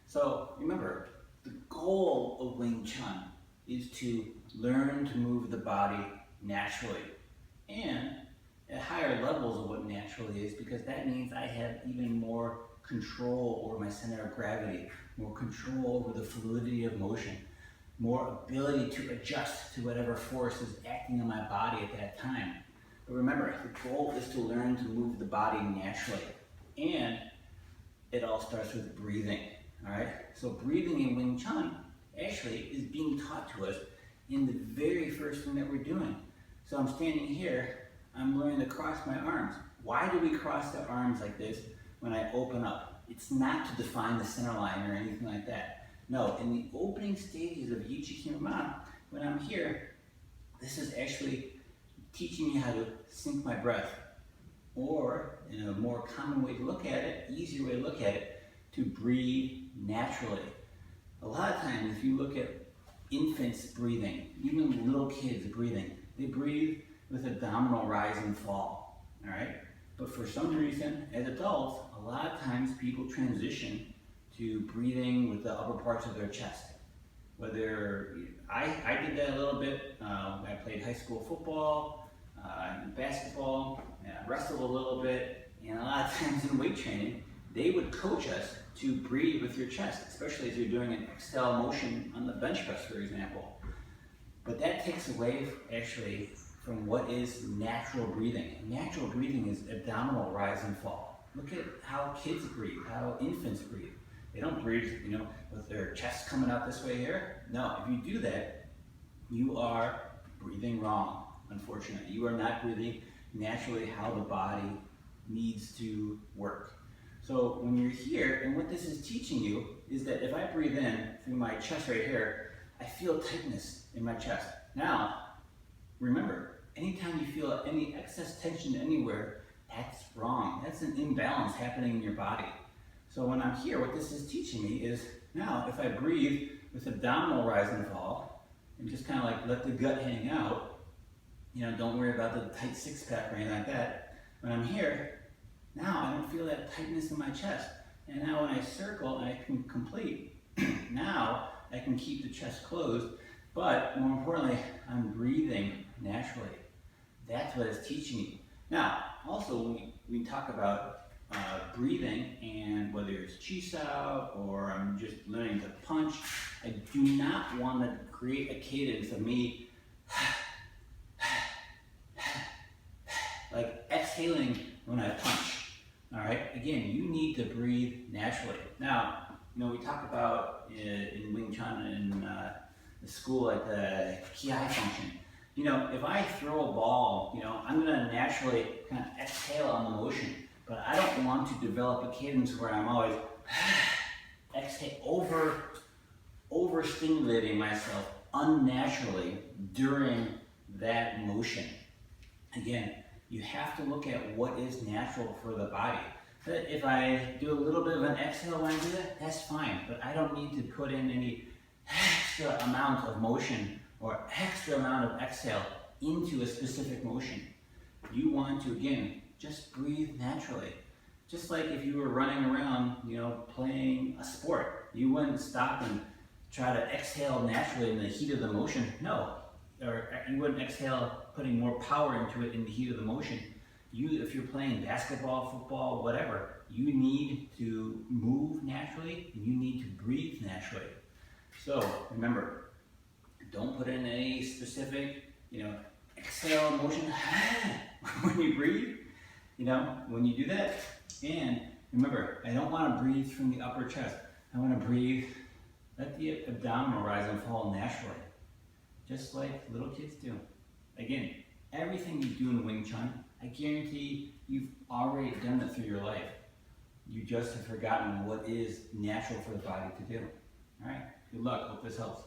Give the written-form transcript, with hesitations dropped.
So remember, the goal of Wing Chun is to learn to move the body naturally and at higher levels of what naturally is, because that means I have even more control over my center of gravity, more control over the fluidity of motion, more ability to adjust to whatever force is acting on my body at that time. But remember, the goal is to learn to move the body naturally, and it all starts with breathing. All right, so breathing in Wing Chun actually is being taught to us in the very first thing that we're doing. So I'm standing here, I'm learning to cross my arms. Why do we cross the arms like this when I open up? It's not to define the center line or anything like that. No, in the opening stages of Yichi Kimimana, when I'm here, this is actually teaching me how to sync my breath. Or, in a more common way to look at it, easier way to look at it, to breathe naturally. A lot of times, if you look at infants breathing, even little kids breathing, they breathe with abdominal rise and fall, all right? But for some reason, as adults, a lot of times people transition to breathing with the upper parts of their chest. Whether, I did that a little bit. I played high school football, basketball, I wrestled a little bit, and a lot of times in weight training, they would coach us to breathe with your chest, especially as you're doing an exhale motion on the bench press, for example. But that takes away, actually, from what is natural breathing. Natural breathing is abdominal rise and fall. Look at how kids breathe, how infants breathe. They don't breathe, with their chest coming out this way here. No, if you do that, you are breathing wrong, unfortunately. You are not breathing naturally how the body needs to work. So when you're here, and what this is teaching you is that if I breathe in through my chest right here, I feel tightness in my chest. Now, remember, anytime you feel any excess tension anywhere, that's wrong. That's an imbalance happening in your body. So when I'm here, what this is teaching me is, now if I breathe with abdominal rise and fall, and just kind of like let the gut hang out, don't worry about the tight six-pack or anything like that. When I'm here, now I don't feel that tightness in my chest. And now when I circle and I can complete, now I can keep the chest closed, but more importantly, I'm breathing naturally. That's what it's teaching me. Now, also when we talk about breathing, and whether it's Chi-Sao or I'm just learning to punch, I do not want to create a cadence of me like exhaling when I punch. All right, again, you need to breathe naturally. Now, we talk about in Wing Chun in the school, like the Ki-Hai function. If I throw a ball, I'm gonna naturally kind of exhale on the motion, but I don't want to develop a cadence where I'm always overstimulating myself unnaturally during that motion. Again, you have to look at what is natural for the body. But if I do a little bit of an exhale when I do that, that's fine, but I don't need to put in any extra amount of motion or extra amount of exhale into a specific motion. You want to, again, just breathe naturally. Just like if you were running around, playing a sport, you wouldn't stop and try to exhale naturally in the heat of the motion. No, or you wouldn't exhale putting more power into it in the heat of the motion. If you're playing basketball, football, whatever, you need to move naturally and you need to breathe naturally. So remember, don't put in any specific, exhale motion when you breathe, when you do that. And remember, I don't want to breathe from the upper chest. I want to breathe, let the abdominal rise and fall naturally, just like little kids do. Again, everything you do in Wing Chun, I guarantee you've already done it through your life. You just have forgotten what is natural for the body to do. All right, good luck, hope this helps.